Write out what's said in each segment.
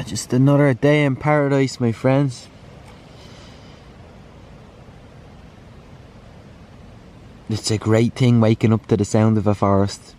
Just another day in paradise, my friends. It's a great thing waking up to the sound of a forest.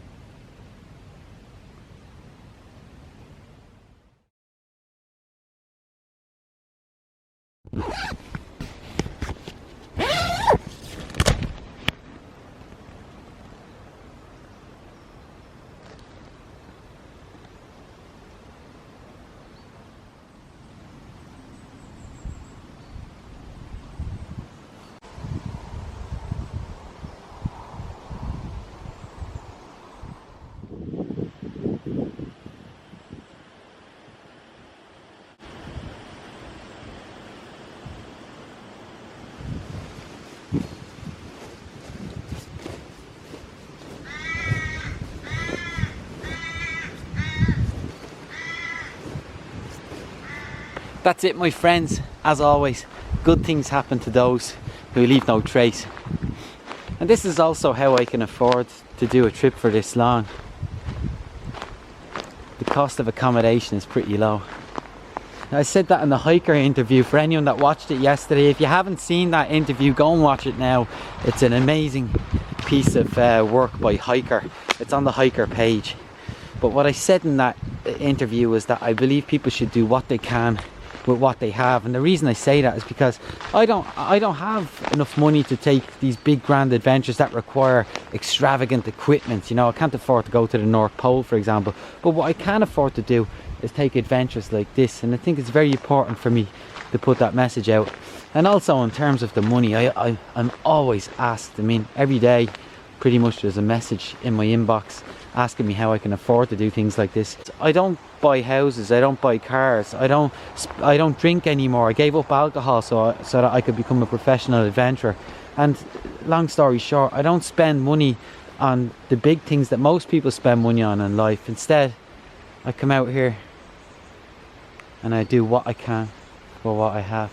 That's it, my friends. As always, good things happen to those who leave no trace. And this is also how I can afford to do a trip for this long. The cost of accommodation is pretty low. I said that in the hiker interview. For anyone that watched it yesterday, if you haven't seen that interview, go and watch it now. It's an amazing piece of work by Hiker. It's on the Hiker page. But what I said in that interview was that I believe people should do what they can with what they have, and the reason I say that is because I don't have enough money to take these big grand adventures that require extravagant equipment. You know, I can't afford to go to the North Pole, for example, but what I can afford to do is take adventures like this, and I think it's very important for me to put that message out. And also in terms of the money, I'm always asked, I mean every day pretty much there's a message in my inbox asking me how I can afford to do things like this. I don't buy houses, I don't buy cars, I don't drink anymore. I gave up alcohol so that I could become a professional adventurer. And long story short, I don't spend money on the big things that most people spend money on in life. Instead, I come out here and I do what I can for what I have.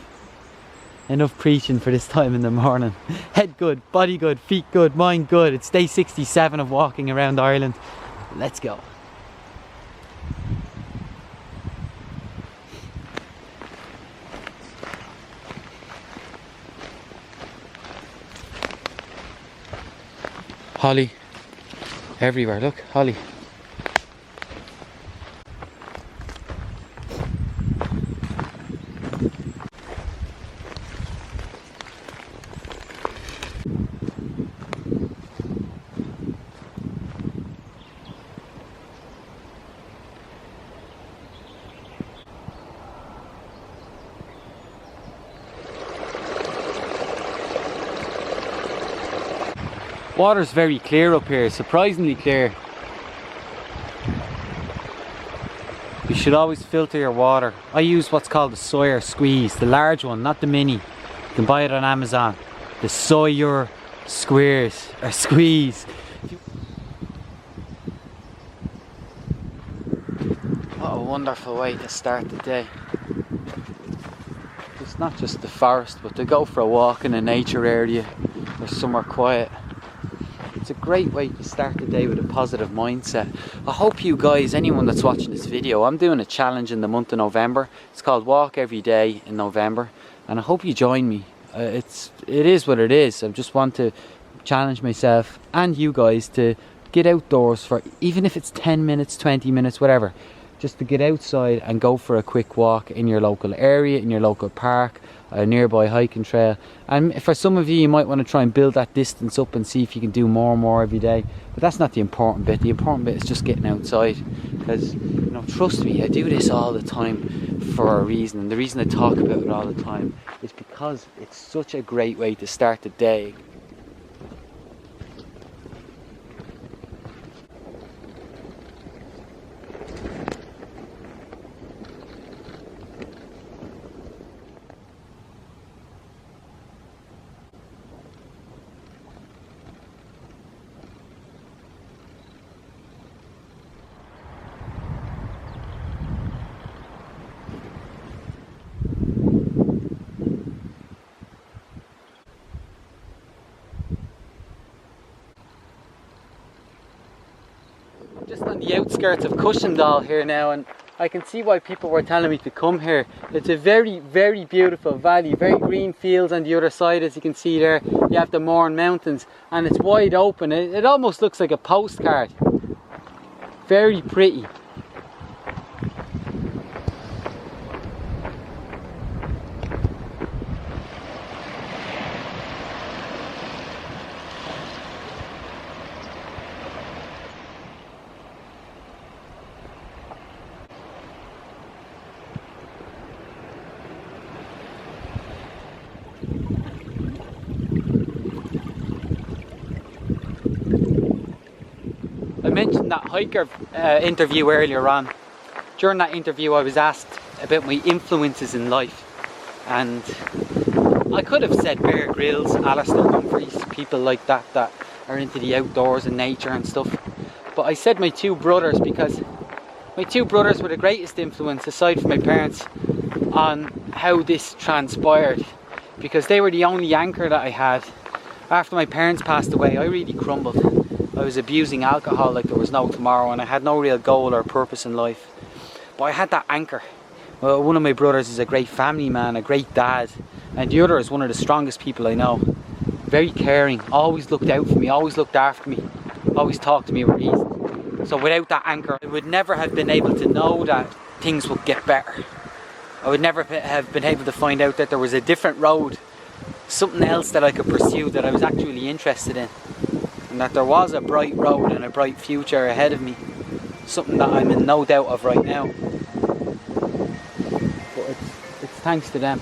Enough preaching for this time in the morning. Head good, body good, feet good, mind good. It's day 67 of walking around Ireland. Let's go. Holly everywhere, look, holly. Water's very clear up here, surprisingly clear. You should always filter your water. I use what's called the Sawyer Squeeze, the large one, not the mini. You can buy it on Amazon. The Sawyer Squeeze. What a wonderful way to start the day. It's not just the forest, but to go for a walk in a nature area or somewhere quiet. It's a great way to start the day with a positive mindset. I hope you guys, anyone that's watching this video, I'm doing a challenge in the month of November. It's called Walk Every Day in November, and I hope you join me. It is what it is. I just want to challenge myself and you guys to get outdoors for, even if it's 10 minutes, 20 minutes, whatever. Just to get outside and go for a quick walk in your local area, in your local park, a nearby hiking trail. And for some of you, you might want to try and build that distance up and see if you can do more and more every day. But that's not the important bit. The important bit is just getting outside. Because, you know, trust me, I do this all the time for a reason. And the reason I talk about it all the time is because it's such a great way to start the day. Just on the outskirts of Cushendall here now, and I can see why people were telling me to come here. It's a very, very beautiful valley, very green fields on the other side, as you can see there. You have the Mourne Mountains, and it's wide open. It almost looks like a postcard. Very pretty. I mentioned that hiker interview earlier on. During that interview I was asked about my influences in life, and I could have said Bear Grylls, Alistair Humphreys, people like that that are into the outdoors and nature and stuff, but I said my two brothers, because my two brothers were the greatest influence aside from my parents on how this transpired, because they were the only anchor that I had. After my parents passed away, I really crumbled. I was abusing alcohol like there was no tomorrow, and I had no real goal or purpose in life. But I had that anchor. Well, one of my brothers is a great family man, a great dad, and the other is one of the strongest people I know. Very caring, always looked out for me, always looked after me, always talked to me with reason. So without that anchor, I would never have been able to know that things would get better. I would never have been able to find out that there was a different road, something else that I could pursue that I was actually interested in, and that there was a bright road and a bright future ahead of me, something that I'm in no doubt of right now. But it's thanks to them.